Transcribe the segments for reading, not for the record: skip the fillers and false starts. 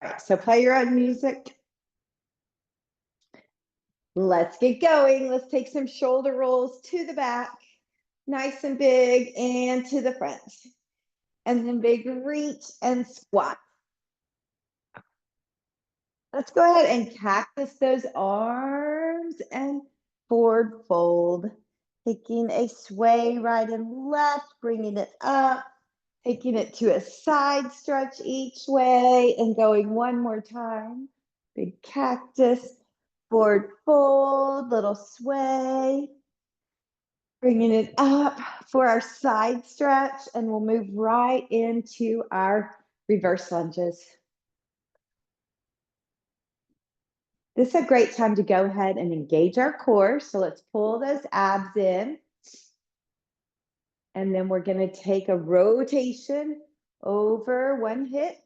All right, so play your own music. Let's get going. Let's take some shoulder rolls to the back, nice and big, and to the front. And then big reach and squat. Let's go ahead and cactus those arms and forward fold. Taking a sway right and left, bringing it up, taking it to a side stretch each way, and going one more time. Big cactus, forward fold, little sway. Bringing it up for our side stretch, and we'll move right into our reverse lunges. This is a great time to go ahead and engage our core. So let's pull those abs in. And then we're going to take a rotation over one hip.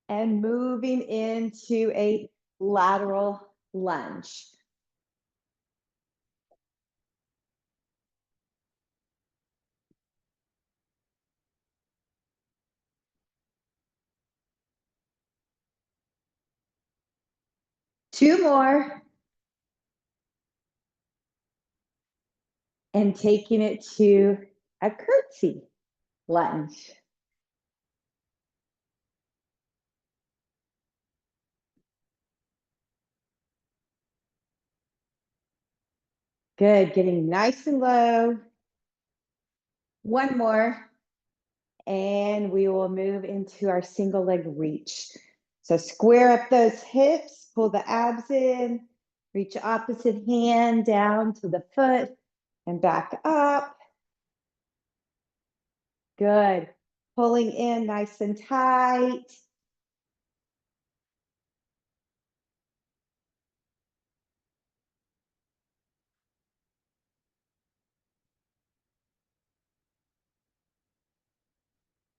And moving into a lateral lunge. Two more. And taking it to a curtsy lunge. Good, getting nice and low. One more. And we will move into our single leg reach. So square up those hips, pull the abs in, reach opposite hand down to the foot and back up. Good. Pulling in nice and tight.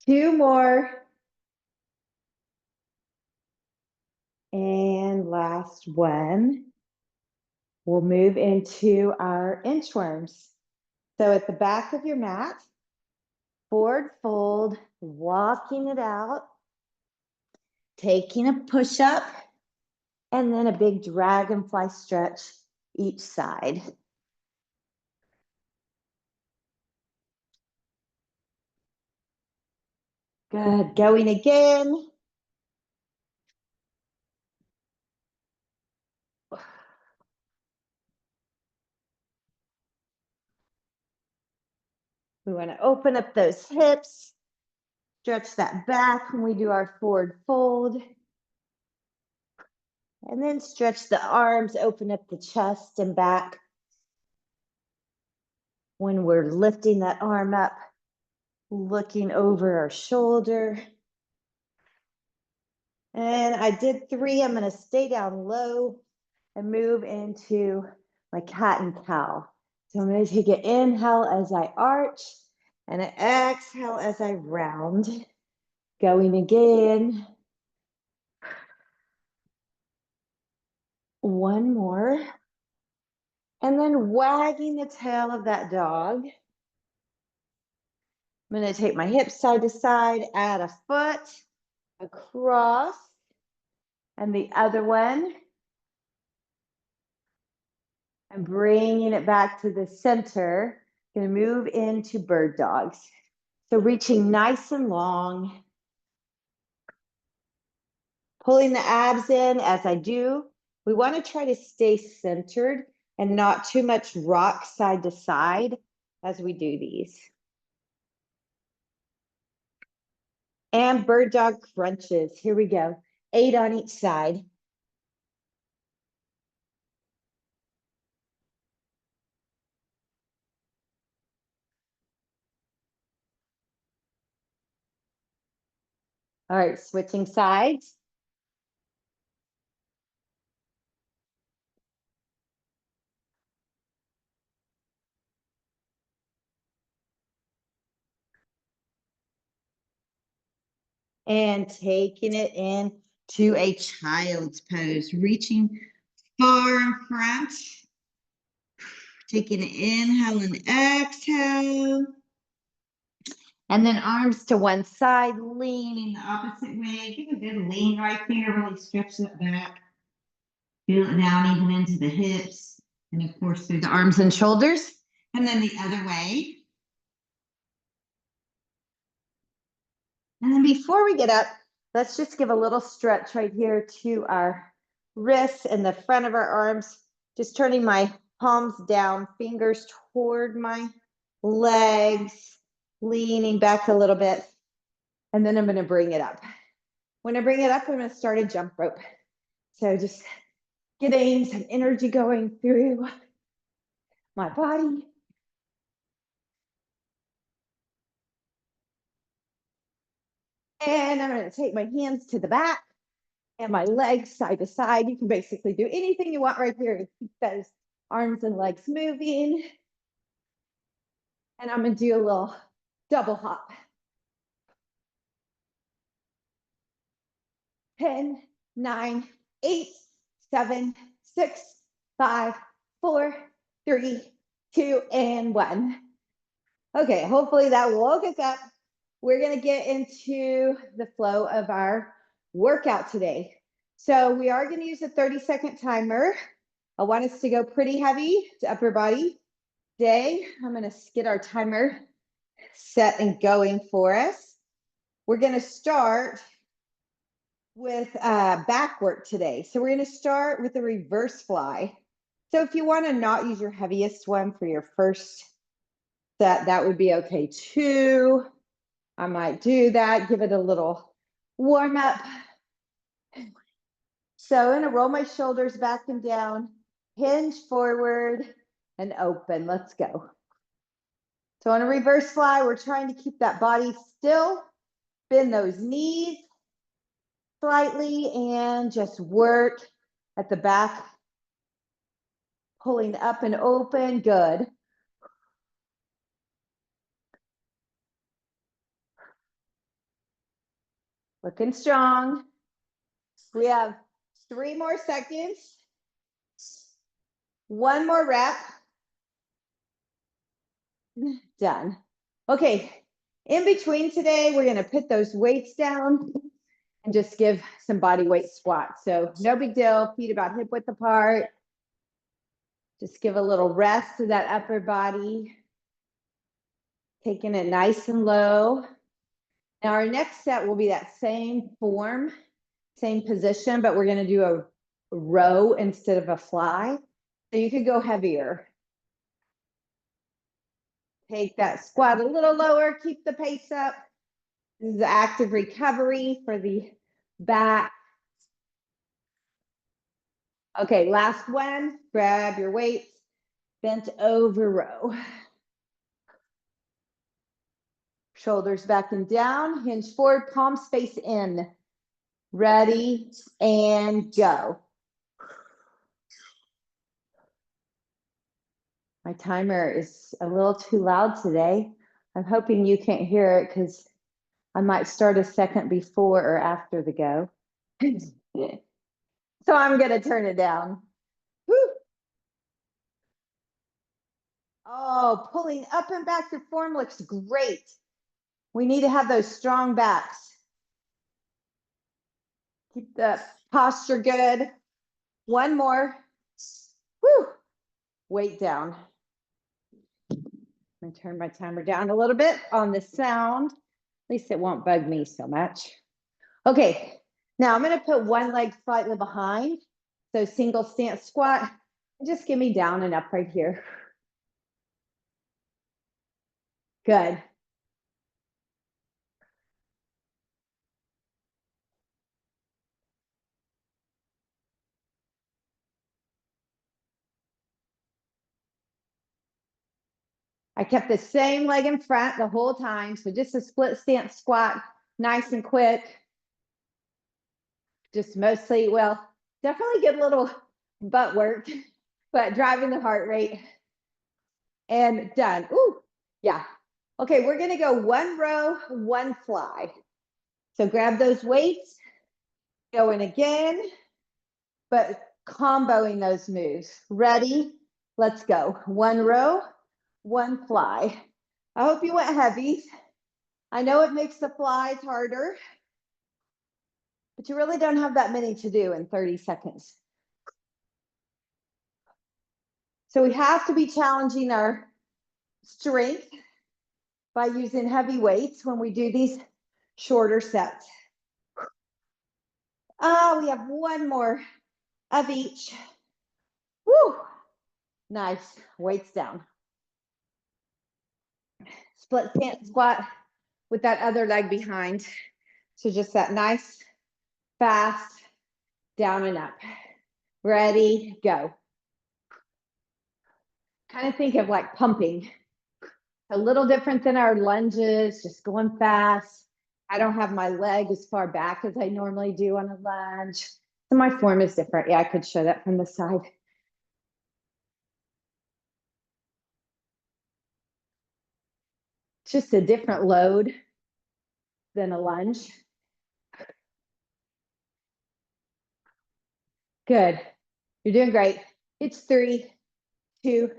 Two more. And last one. We'll move into our inchworms. So at the back of your mat, forward fold, walking it out, taking a push up, and then a big dragonfly stretch each side. Good, going again. We want to open up those hips, stretch that back when we do our forward fold. And then stretch the arms, open up the chest and back. When we're lifting that arm up, looking over our shoulder. And I did three. I'm going to stay down low and move into my cat and cow. So I'm going to take an inhale as I arch and an exhale as I round. Going again. One more. And then wagging the tail of that dog. I'm going to take my hips side to side, add a foot across, and the other one. And bringing it back to the center. Going to move into bird dogs. So reaching nice and long. Pulling the abs in as I do. We want to try to stay centered and not too much rock side to side as we do these. And bird dog crunches. Here we go. 8 on each side. All right, switching sides. And taking it in to a child's pose, reaching far in front. Taking an inhale and exhale. And then arms to one side, leaning the opposite way. Give a good lean right there, really stretch that back. Feel it down even into the hips. And of course, through the arms and shoulders. And then the other way. And then before we get up, let's just give a little stretch right here to our wrists and the front of our arms. Just turning my palms down, fingers toward my legs, leaning back a little bit. And then I'm going to bring it up. When I bring it up, I'm going to start a jump rope. So just getting some energy going through my body. And I'm going to take my hands to the back and my legs side to side. You can basically do anything you want right here to keep those arms and legs moving. And I'm going to do a little double hop. 10, 9, 8, 7, 6, 5, 4, 3, 2, and 1. Okay, hopefully that will woke us up. We're going to get into the flow of our workout today. So we are going to use a 30-second timer. I want us to go pretty heavy to upper body day. I'm going to get our timer set and going for us. We're going to start with back work today. So we're going to start with the reverse fly. So if you want to not use your heaviest one for your first set, that would be okay too. I might do that, give it a little warm up. So I'm going to roll my shoulders back and down, hinge forward and open. Let's go. So on a reverse fly, we're trying to keep that body still, bend those knees slightly and just work at the back, pulling up and open. Good. Looking strong. We have 3 more seconds. 1 more rep. Done. Okay. In between today, we're going to put those weights down and just give some body weight squats. So no big deal. Feet about hip width apart. Just give a little rest to that upper body. Taking it nice and low. Now our next set will be that same form, same position, but we're going to do a row instead of a fly. So you could go heavier. Take that squat a little lower, keep the pace up. This is active recovery for the back. Okay, last one. Grab your weights, bent over row. Shoulders back and down, hinge forward, palms face in. Ready and go. My timer is a little too loud today. I'm hoping you can't hear it because I might start a second before or after the go. So I'm going to turn it down. Whew. Oh, pulling up and back, your form looks great. We need to have those strong backs. Keep the posture good. 1 more. Whew. Weight down. I'm going to turn my timer down a little bit on the sound. At least it won't bug me so much. Okay, now I'm going to put one leg slightly behind. So single stance squat. Just give me down and up right here. Good. I kept the same leg in front the whole time. So just a split stance squat, nice and quick. Just mostly, well, definitely get a little butt work, but driving the heart rate. And done. Ooh, yeah. Okay, we're gonna go 1 row, 1 fly. So grab those weights, going again, but comboing those moves. Ready? Let's go. 1 row, 1 fly. I hope you went heavy. I know it makes the flies harder, but you really don't have that many to do in 30 seconds. So we have to be challenging our strength by using heavy weights when we do these shorter sets. We have one more of each. Woo! Nice. Weights down. Split stance squat with that other leg behind. So just that nice, fast, down and up. Ready, go. Kind of think of like pumping. A little different than our lunges, just going fast. I don't have my leg as far back as I normally do on a lunge. So my form is different. Yeah, I could show that from the side. It's just a different load than a lunge. Good. You're doing great. It's 3, 2,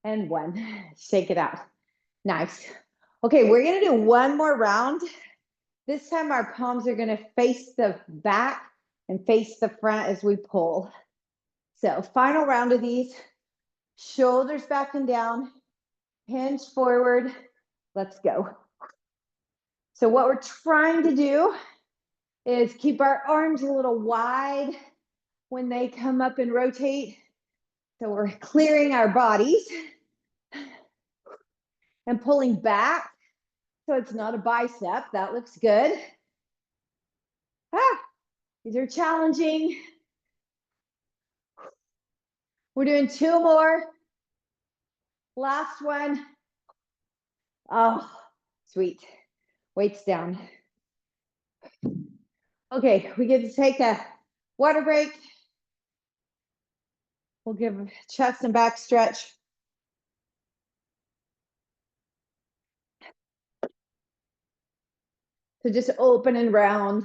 and 1. Shake it out. Nice. Okay, we're going to do one more round. This time our palms are going to face the back and face the front as we pull. So final round of these. Shoulders back and down. Hinge forward. Let's go. So what we're trying to do is keep our arms a little wide when they come up and rotate. So we're clearing our bodies and pulling back. So it's not a bicep. That looks good. These are challenging. We're doing 2 more. Last one. Oh, sweet. Weights down. Okay, we get to take a water break. We'll give a chest and back stretch. So just open and round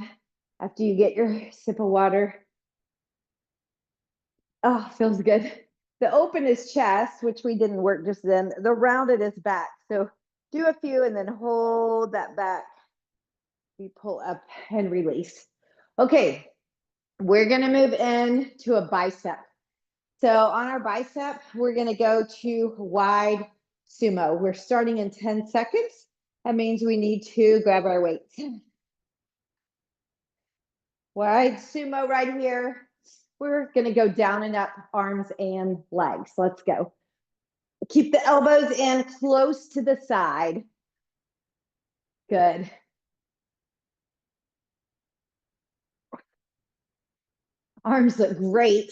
after you get your sip of water. Oh, feels good. The open is chest, which we didn't work just then. The rounded is back. So do a few and then hold that back. We pull up and release. Okay, we're gonna move into a bicep. So on our bicep, we're gonna go to wide sumo. We're starting in 10 seconds. That means we need to grab our weights. Wide sumo right here. We're gonna go down and up, arms and legs. Let's go. Keep the elbows in close to the side. Good. Arms look great.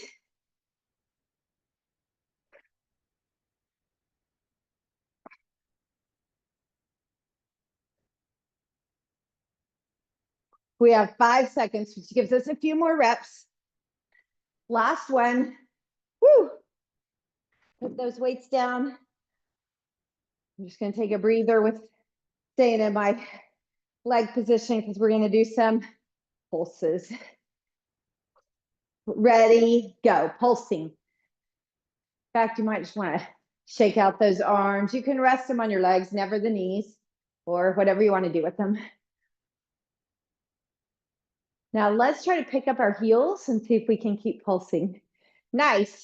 We have 5 seconds, which gives us a few more reps. Last one. Woo. Put those weights down. I'm just going to take a breather with staying in my leg position because we're going to do some pulses. Ready, go. Pulsing. In fact, you might just want to shake out those arms. You can rest them on your legs, never the knees, or whatever you want to do with them. Now let's try to pick up our heels and see if we can keep pulsing. Nice.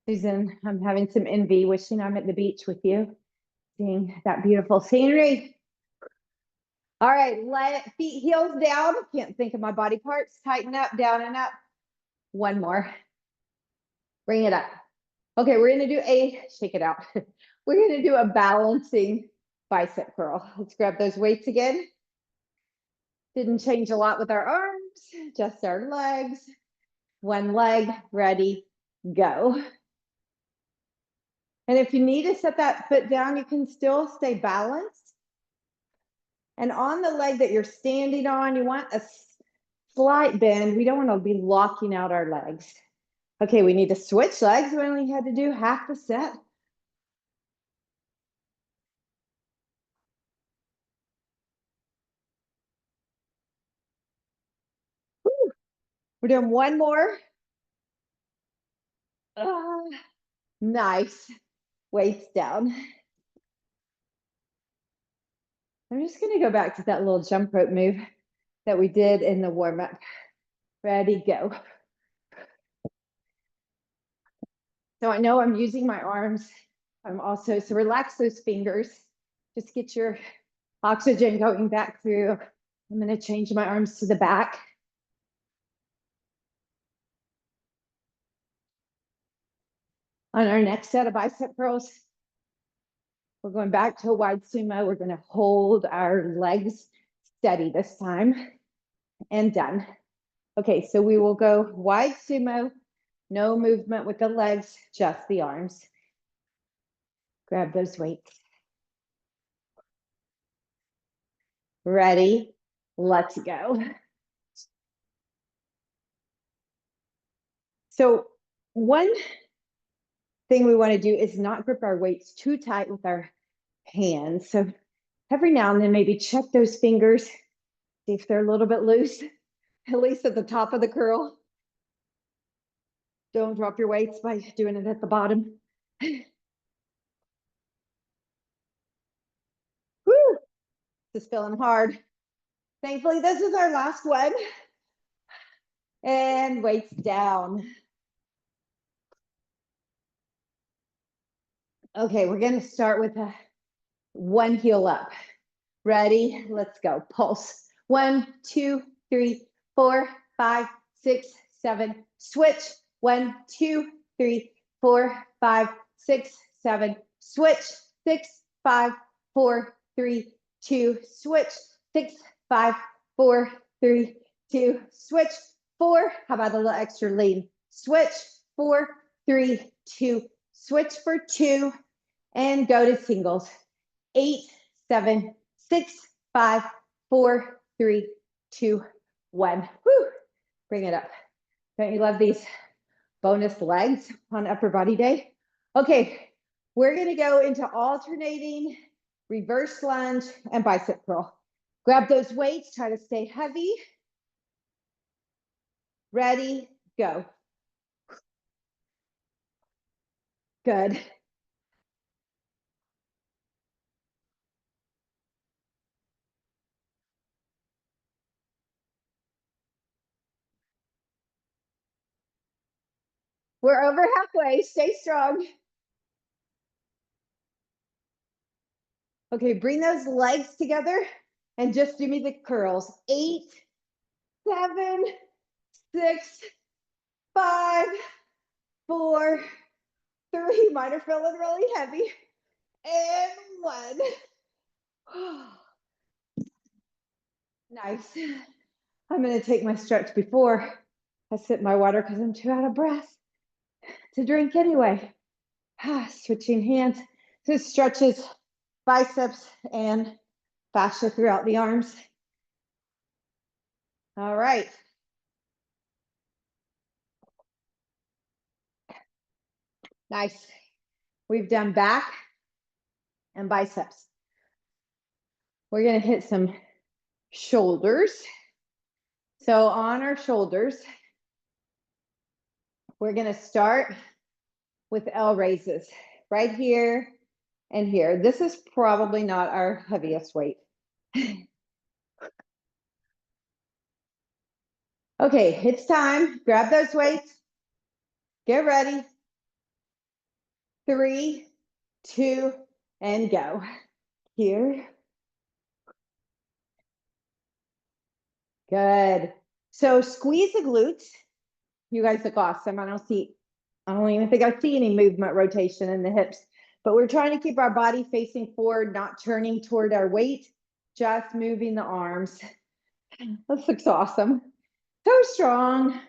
Susan, I'm having some envy, wishing I'm at the beach with you, seeing that beautiful scenery. All right, let feet heels down. Can't think of my body parts. Tighten up, down and up. One more. Bring it up. Okay, we're gonna do shake it out. We're gonna do a balancing bicep curl. Let's grab those weights again. Didn't change a lot with our arms, just our legs. One leg, ready, go. And if you need to set that foot down, you can still stay balanced. And on the leg that you're standing on, you want a slight bend. We don't want to be locking out our legs. Okay, we need to switch legs. We only had to do half the set. Woo. We're doing one more. Nice. weights down. I'm just going to go back to that little jump rope move that we did in the warm up. Ready, go. So I know I'm using my arms. I'm also, so relax those fingers. Just get your oxygen going back through. I'm going to change my arms to the back. On our next set of bicep curls, we're going back to a wide sumo. We're going to hold our legs steady this time, and done. Okay, so we will go wide sumo, no movement with the legs, just the arms. Grab those weights. Ready, let's go. So one thing we want to do is not grip our weights too tight with our hands. So every now and then, maybe check those fingers, see if they're a little bit loose, at least at the top of the curl. Don't drop your weights by doing it at the bottom. Woo! This is feeling hard. Thankfully, this is our last one. And weights down. Okay, we're going to start with a one heel up. Ready? Let's go. Pulse. 1, 2, 3, 4, 5, 6, 7. Switch. 1, 2, 3, 4, 5, 6, 7. Switch. 6, 5, 4, 3, 2. Switch. 6, 5, 4, 3, 2. Switch. 4. How about a little extra lean? Switch. 4, 3, 2. Switch for 2 and go to singles. 8, 7, 6, 5, 4, 3, 2, 1. Woo! Bring it up. Don't you love these bonus legs on upper body day? Okay, we're going to go into alternating reverse lunge and bicep curl. Grab those weights, try to stay heavy. Ready, go. Good. We're over halfway. Stay strong. Okay, bring those legs together and just do me the curls. 8, 7, 6, 5, 4, 3. Mine are feeling really heavy. And 1. Nice. I'm going to take my stretch before I sip my water because I'm too out of breath to drink anyway. Switching hands. This stretches biceps and fascia throughout the arms. All right. Nice. We've done back and biceps. We're going to hit some shoulders. So on our shoulders, we're going to start with L raises right here and here. This is probably not our heaviest weight. Okay, it's time. Grab those weights. Get ready. 3, 2, and go. Here. Good. So squeeze the glutes. You guys look awesome. I don't even think I see any movement rotation in the hips, but we're trying to keep our body facing forward, not turning toward our weight, just moving the arms. This looks awesome. So strong.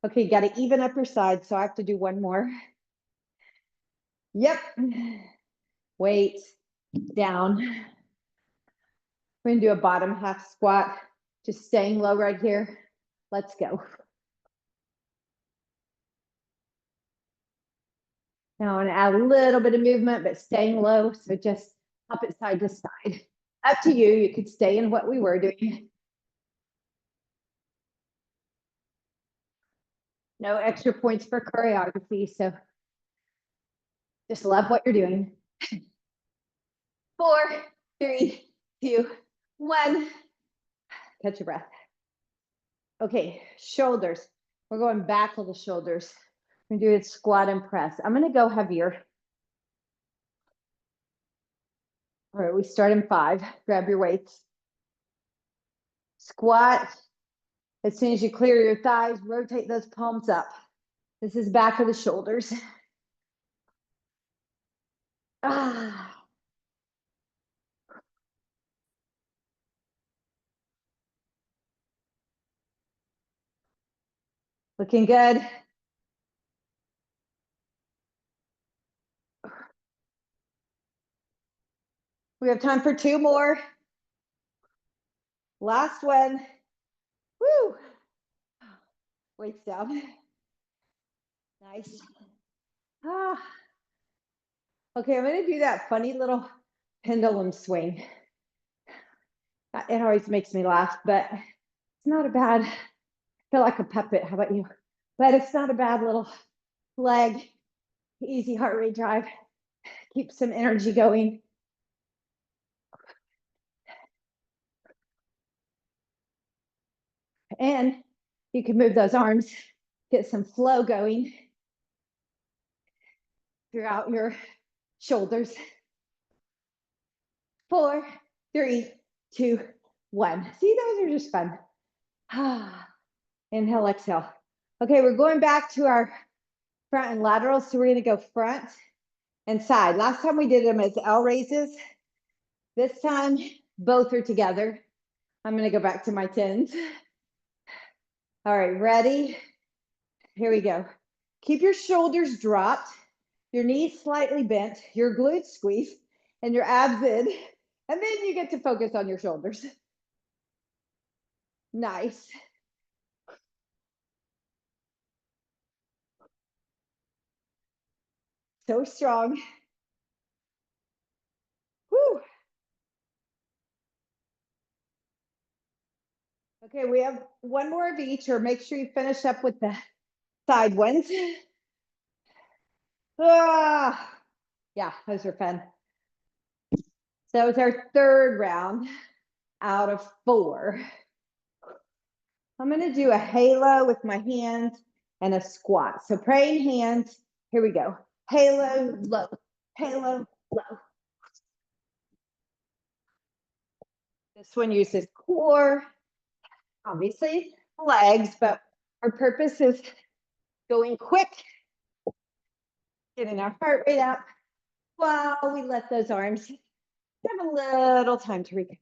Okay, got to even up your side, so I have to do one more. Yep. Weight down. We're going to do a bottom half squat, just staying low right here. Let's go. Now I'm going to add a little bit of movement, but staying low, so just up it side to side. Up to you. You could stay in what we were doing. No extra points for choreography, so Just love what you're doing. 4, 3, 2, 1. Catch your breath. Okay, shoulders. We're going back to the shoulders. We're gonna do it squat and press. I'm gonna go heavier. All right, we start in 5. Grab your weights. Squat. As soon as you clear your thighs, rotate those palms up. This is back of the shoulders. Ah. Looking good. We have time for 2 more. Last one. Woo. Weights down. Nice. Ah. Okay, I'm going to do that funny little pendulum swing. It always makes me laugh, but it's not a bad, I feel like a puppet. How about you? But it's not a bad little leg, easy heart rate drive. Keep some energy going. And you can move those arms, get some flow going throughout your shoulders. 4, 3, 2, 1. See, those are just fun. Inhale, exhale. Okay, we're going back to our front and lateral. So we're going to go front and side. Last time we did them as L raises. This time, both are together. I'm going to go back to my 10s. All right, ready? Here we go. Keep your shoulders dropped, your knees slightly bent, your glutes squeezed, and your abs in. And then you get to focus on your shoulders. Nice. So strong. Woo. Okay, we have one more of each, or make sure you finish up with the side ones. Ah, yeah, those are fun. So it's our 3rd round out of 4. I'm going to do a halo with my hands and a squat. So praying hands. Here we go. Halo, low, halo, low. This one uses core, obviously legs, but our purpose is going quick, getting our heart rate up while we let those arms have a little time to recover.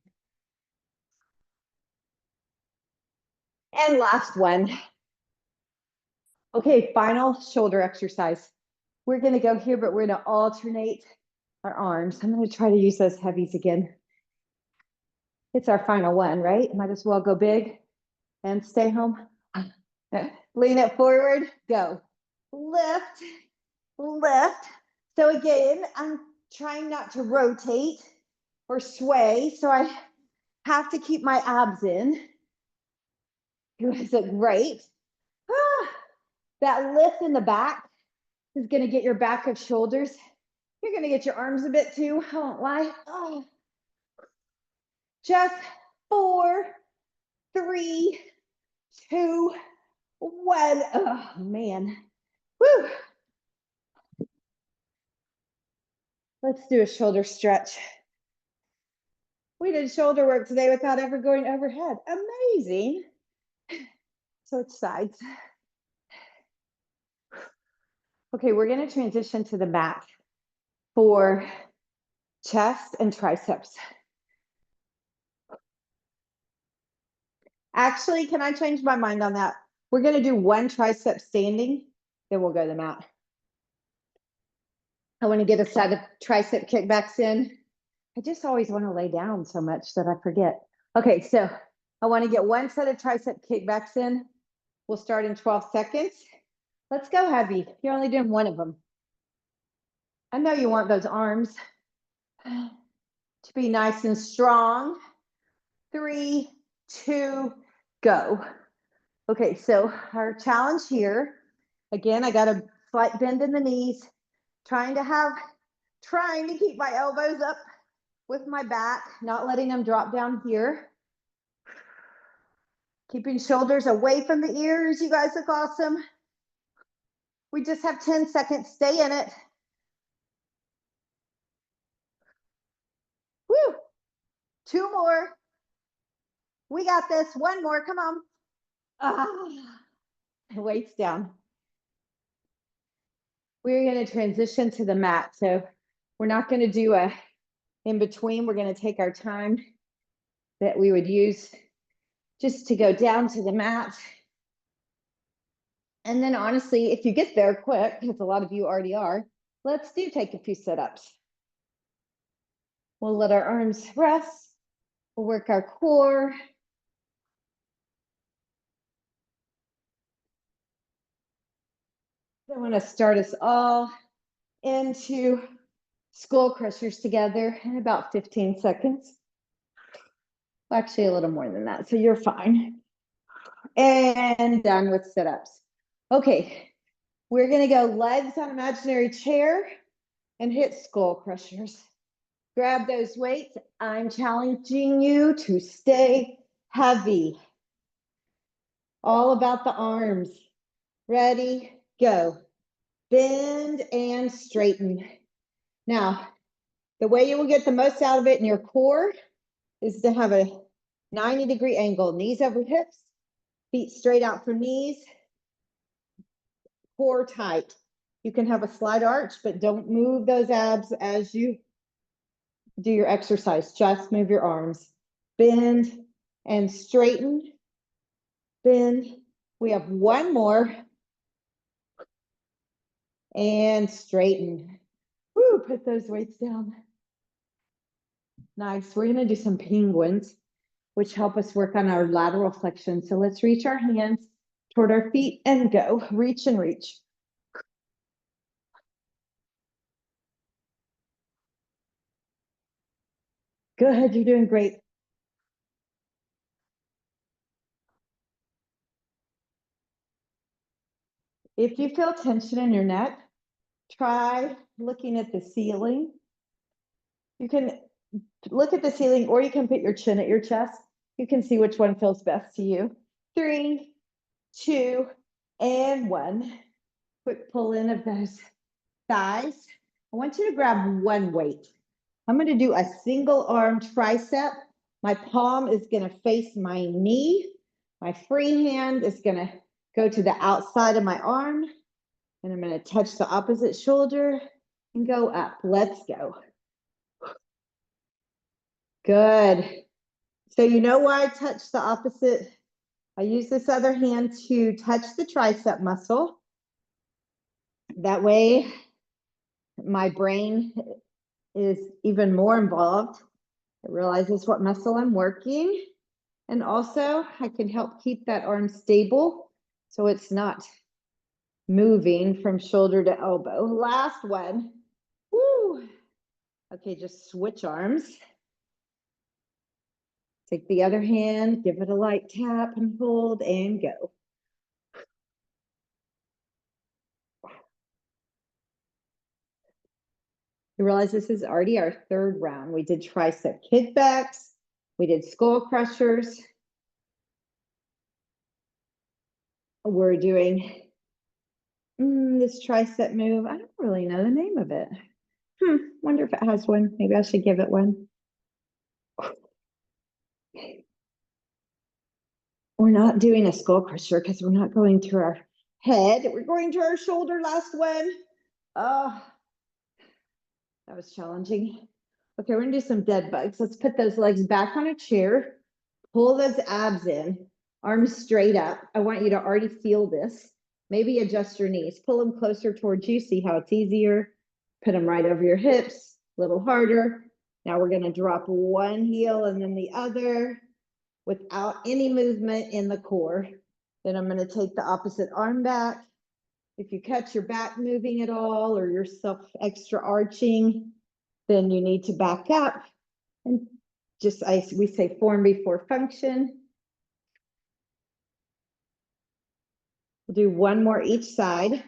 And last one. Okay, final shoulder exercise. We're going to go here, but we're going to alternate our arms. I'm going to try to use those heavies again. It's our final one, right? Might as well go big and stay home. Lean it forward, go. Lift, lift. So again, I'm trying not to rotate or sway, so I have to keep my abs in. You guys look great. That lift in the back is going to get your back of shoulders. You're going to get your arms a bit too, I won't lie. Oh. Just 4, 3, 2, 1. Oh, man. Woo. Let's do a shoulder stretch. We did shoulder work today without ever going overhead. Amazing. Switch sides. Okay, we're going to transition to the mat for chest and triceps. Actually, can I change my mind on that? We're going to do 1 tricep standing, then we'll go to the mat. I want to get a set of tricep kickbacks in. I just always want to lay down so much that I forget. Okay, so I want to get 1 set of tricep kickbacks in. We'll start in 12 seconds. Let's go heavy. You're only doing 1 of them. I know you want those arms to be nice and strong. 3, 2, go. Okay, so our challenge here, again, I got a slight bend in the knees, Trying to keep my elbows up with my back, not letting them drop down here. Keeping shoulders away from the ears. You guys look awesome. We just have 10 seconds. Stay in it. Woo! 2 more. We got this. 1 more. Come on. Weights down. We're going to transition to the mat. So we're not going to do a in between. We're going to take our time that we would use just to go down to the mat. And then honestly, if you get there quick, because a lot of you already are, let's take a few sit-ups. We'll let our arms rest. We'll work our core. I want to start us all into skull crushers together in about 15 seconds. Actually, a little more than that, so you're fine. And done with sit-ups. Okay, we're going to go legs on imaginary chair and hit skull crushers. Grab those weights. I'm challenging you to stay heavy. All about the arms. Ready, go. Bend and straighten. Now, the way you will get the most out of it in your core is to have a 90-degree angle. Knees over hips, feet straight out from knees, core tight. You can have a slight arch, but don't move those abs as you do your exercise. Just move your arms. Bend and straighten. Bend. We have 1 more. And straighten. Woo, put those weights down. Nice. We're going to do some penguins, which help us work on our lateral flexion. So let's reach our hands toward our feet and go. Reach and reach. Good. You're doing great. If you feel tension in your neck, try looking at the ceiling. You can look at the ceiling, or you can put your chin at your chest. You can see which one feels best to you. 3, 2, and 1. Quick pull in of those thighs. I want you to grab 1 weight. I'm going to do a single arm tricep. My palm is going to face my knee. My free hand is going to go to the outside of my arm. And I'm going to touch the opposite shoulder and go up. Let's go. Good. So you know why I touch the opposite? I use this other hand to touch the tricep muscle. That way, my brain is even more involved. It realizes what muscle I'm working. And also, I can help keep that arm stable so it's not moving from shoulder to elbow. Last one. Woo. Okay, just switch arms. Take the other hand, give it a light tap and hold and go. You realize this is already our 3rd round. We did tricep kickbacks. We did skull crushers. We're doing this tricep move. I don't really know the name of it. Wonder if it has one. Maybe I should give it one. We're not doing a skull crusher because we're not going to our head. We're going to our shoulder. Last one. Oh, that was challenging. Okay, we're gonna do some dead bugs. Let's put those legs back on a chair. Pull those abs in. Arms straight up. I want you to already feel this. Maybe adjust your knees. Pull them closer towards you. See how it's easier. Put them right over your hips. A little harder. Now we're going to drop one heel and then the other without any movement in the core. Then I'm going to take the opposite arm back. If you catch your back moving at all or yourself extra arching, then you need to back up and just, we say form before function. We'll do one more each side.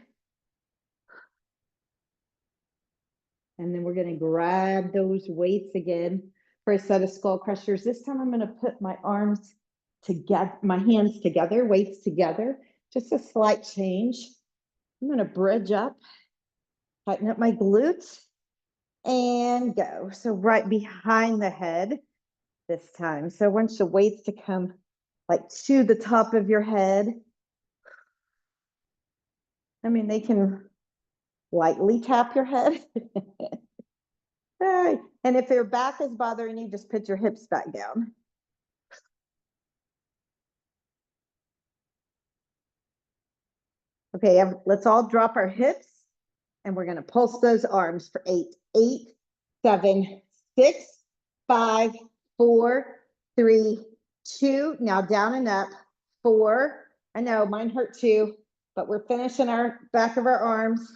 And then we're gonna grab those weights again for a set of skull crushers. This time I'm gonna put my arms together, my hands together, weights together, just a slight change. I'm gonna bridge up, tighten up my glutes, and go. So right behind the head this time. So I want your weights to come like to the top of your head. I mean, they can lightly tap your head. And if your back is bothering you, just put your hips back down. Okay, let's all drop our hips and we're gonna pulse those arms for 8, 8, 7, 6, 5, 4, 3, 2. Now down and up, 4. I know mine hurt too, but we're finishing our back of our arms.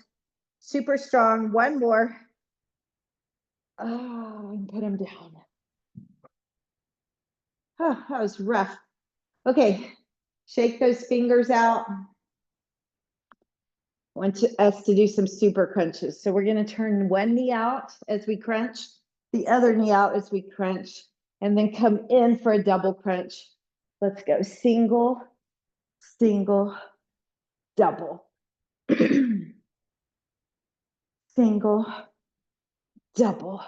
Super strong. One more. Oh, and put them down. Oh, that was rough. Okay, shake those fingers out. Want us to do some super crunches. So we're going to turn one knee out as we crunch, the other knee out as we crunch, and then come in for a double crunch. Let's go. Single, single, double. Single, double.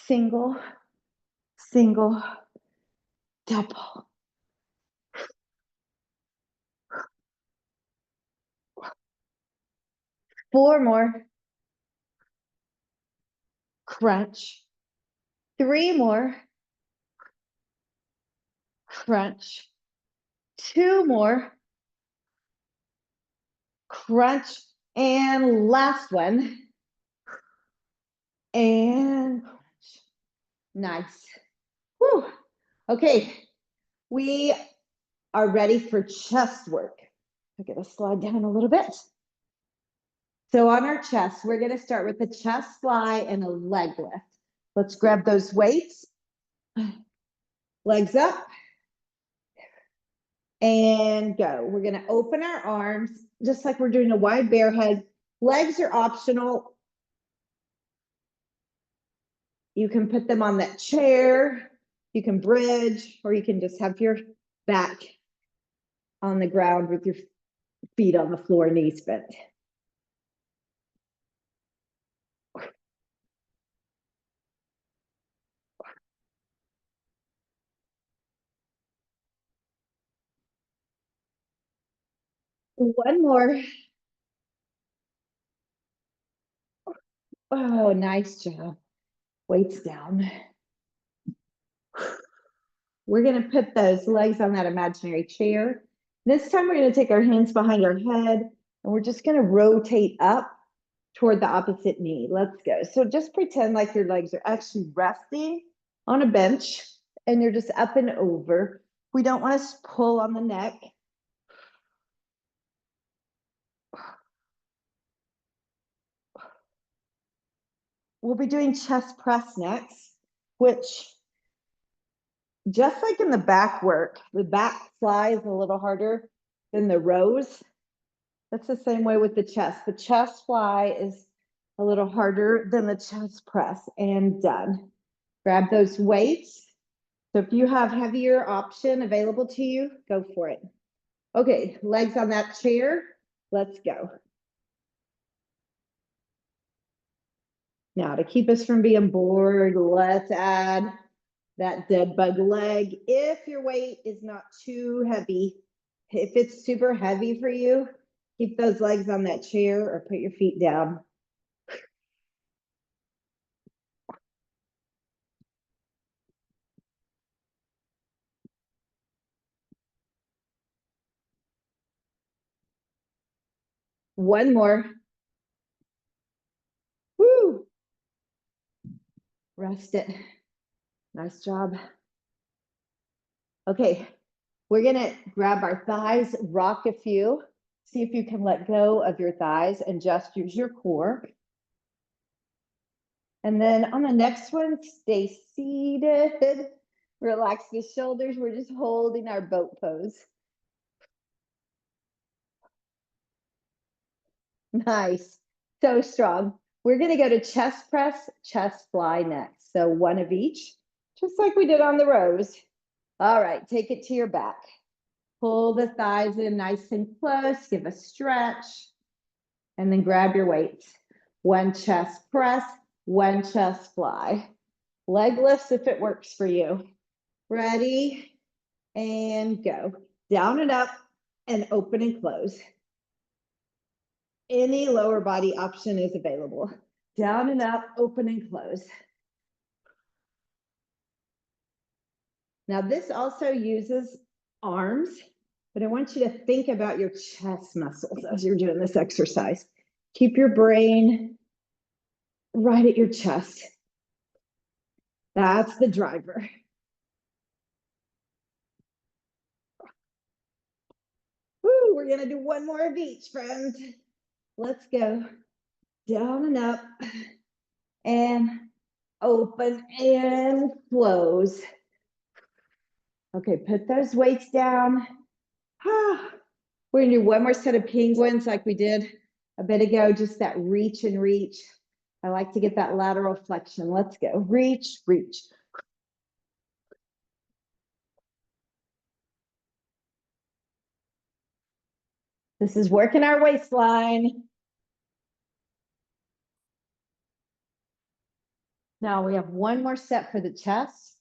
Single, single, double. Four more. Crunch. 3 more. Crunch. 2 more. Crunch. And last one. And crunch. Nice. Whew. Okay, we are ready for chest work. I'm gonna slide down a little bit. So on our chest, we're gonna start with a chest fly and a leg lift. Let's grab those weights. Legs up. And go. We're gonna open our arms, just like we're doing a wide bear hug. Legs are optional. You can put them on that chair, you can bridge, or you can just have your back on the ground with your feet on the floor, knees bent. One more. Oh, nice job. Weights down. We're going to put those legs on that imaginary chair. This time we're going to take our hands behind our head and we're just going to rotate up toward the opposite knee. Let's go. So just pretend like your legs are actually resting on a bench and you're just up and over. We don't want to pull on the neck. We'll be doing chest press next, which just like in the back work, the back fly is a little harder than the rows. That's the same way with the chest. The chest fly is a little harder than the chest press, and done. Grab those weights. So if you have heavier option available to you, go for it. Okay, legs on that chair. Let's go. Now to keep us from being bored, let's add that dead bug leg. If your weight is not too heavy, if it's super heavy for you, keep those legs on that chair or put your feet down. One more. Woo! Rest it. Nice job. Okay, we're gonna grab our thighs, rock a few. See if you can let go of your thighs and just use your core. And then on the next one, stay seated. Relax the shoulders. We're just holding our boat pose. Nice. So strong. We're going to go to chest press, chest fly next. So one of each, just like we did on the rows. All right, take it to your back. Pull the thighs in nice and close, give a stretch, and then grab your weights. One chest press, one chest fly. Leg lifts if it works for you. Ready, and go. Down and up, and open and close. Any lower body option is available. Down and up, open and close. Now this also uses arms, but I want you to think about your chest muscles as you're doing this exercise. Keep your brain right at your chest. That's the driver. Woo, we're gonna do one more of each, friends. Let's go. Down and up, and open and close. Okay, put those weights down. We're gonna do one more set of penguins like we did a bit ago, just that reach and reach. I like to get that lateral flexion. Let's go. Reach, reach. This is working our waistline. Now we have one more set for the chest.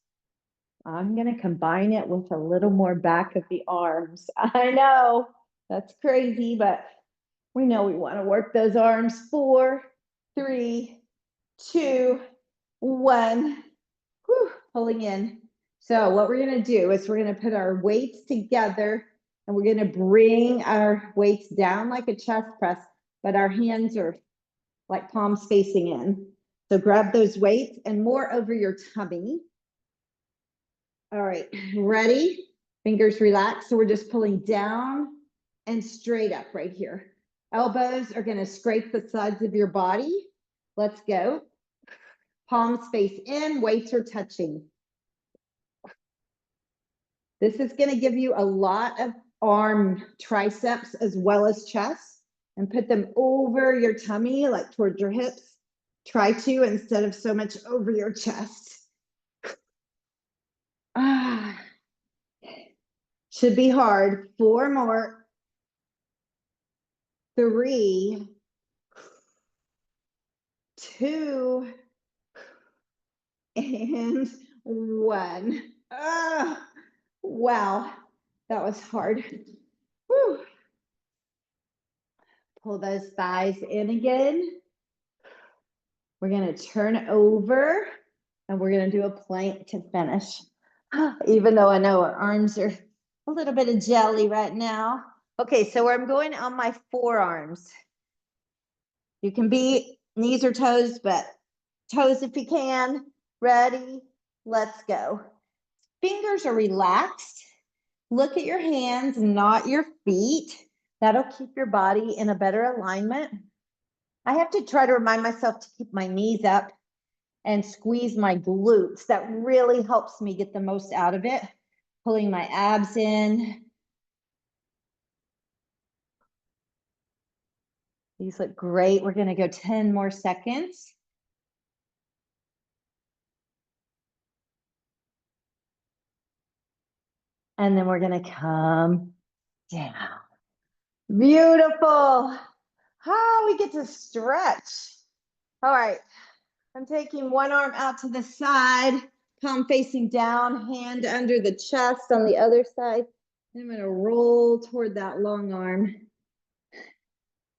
I'm going to combine it with a little more back of the arms. I know that's crazy, but we know we want to work those arms. 4, 3, 2, 1. Whew, pulling in. So what we're going to do is we're going to put our weights together and we're going to bring our weights down like a chest press, but our hands are like palms facing in. So grab those weights and more over your tummy. All right, ready? Fingers relaxed. So we're just pulling down and straight up right here. Elbows are going to scrape the sides of your body. Let's go. Palms face in, weights are touching. This is going to give you a lot of arm triceps as well as chest, and put them over your tummy, like towards your hips. Try to, instead of so much over your chest. Should be hard. 4 more. 3, 2, and 1. Wow, that was hard. Whew. Pull those thighs in again. We're going to turn over and we're going to do a plank to finish. Even though I know our arms are a little bit of jelly right now. Okay, so I'm going on my forearms. You can be knees or toes, but toes if you can. Ready? Let's go. Fingers are relaxed. Look at your hands, not your feet. That'll keep your body in a better alignment. I have to try to remind myself to keep my knees up and squeeze my glutes. That really helps me get the most out of it. Pulling my abs in. These look great. We're going to go 10 more seconds. And then we're going to come down. Beautiful. We get to stretch. All right. I'm taking one arm out to the side, palm facing down, hand under the chest on the other side. And I'm going to roll toward that long arm.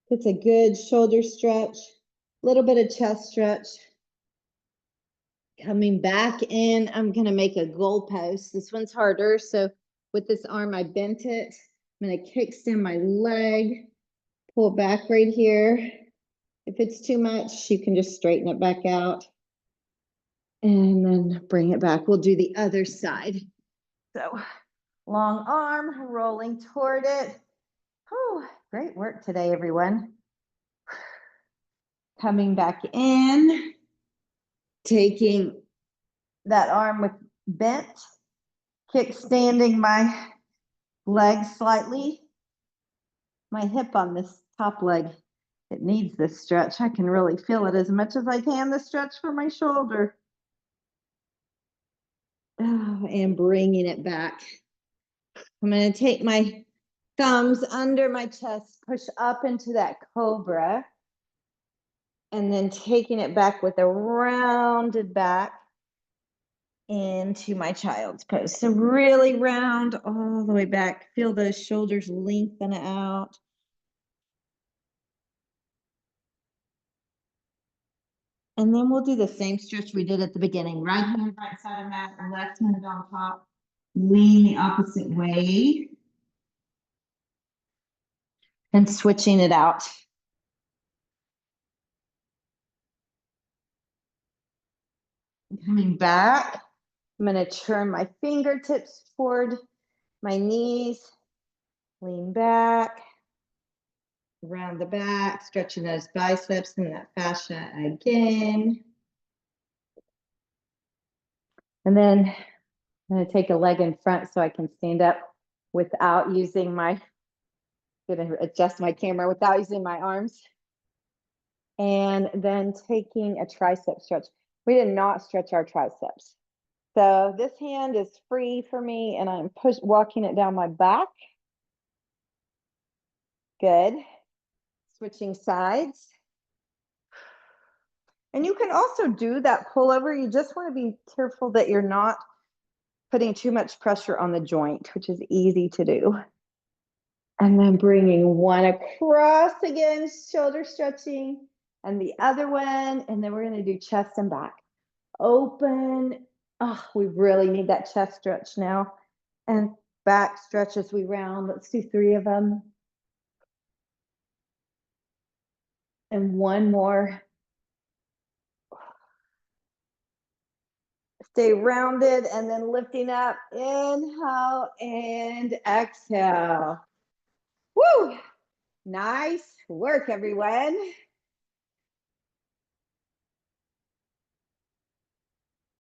It's a good shoulder stretch, a little bit of chest stretch. Coming back in, I'm going to make a goalpost. This one's harder. So with this arm, I bent it. I'm going to kickstand my leg, pull back right here. If it's too much, you can just straighten it back out. And then bring it back. We'll do the other side. So long arm, rolling toward it. Oh, great work today, everyone. Coming back in, taking that arm with bent, kickstanding my leg slightly, my hip on this top leg It needs this stretch. I can really feel it as much as I can, the stretch for my shoulder. Oh, and bringing it back. I'm going to take my thumbs under my chest, push up into that cobra, and then taking it back with a rounded back into my child's pose. So really round all the way back. Feel those shoulders lengthen out. And then we'll do the same stretch we did at the beginning. Right hand, right side of mat, left hand on top. Lean the opposite way. And switching it out. Coming back. I'm going to turn my fingertips toward my knees. Lean back. Around the back, stretching those biceps and that fascia again. And then I'm going to take a leg in front so I can stand up without using my, going to adjust my camera without using my arms. And then taking a tricep stretch. We did not stretch our triceps. So this hand is free for me and I'm walking it down my back. Good. Switching sides. And you can also do that pullover. You just want to be careful that you're not putting too much pressure on the joint, which is easy to do. And then bringing one across again, shoulder stretching, and the other one. And then we're going to do chest and back. Open. Oh, we really need that chest stretch now. And back stretch as we round. Let's do 3 of them. And one more. Stay rounded and then lifting up. Inhale and exhale. Woo! Nice work, everyone.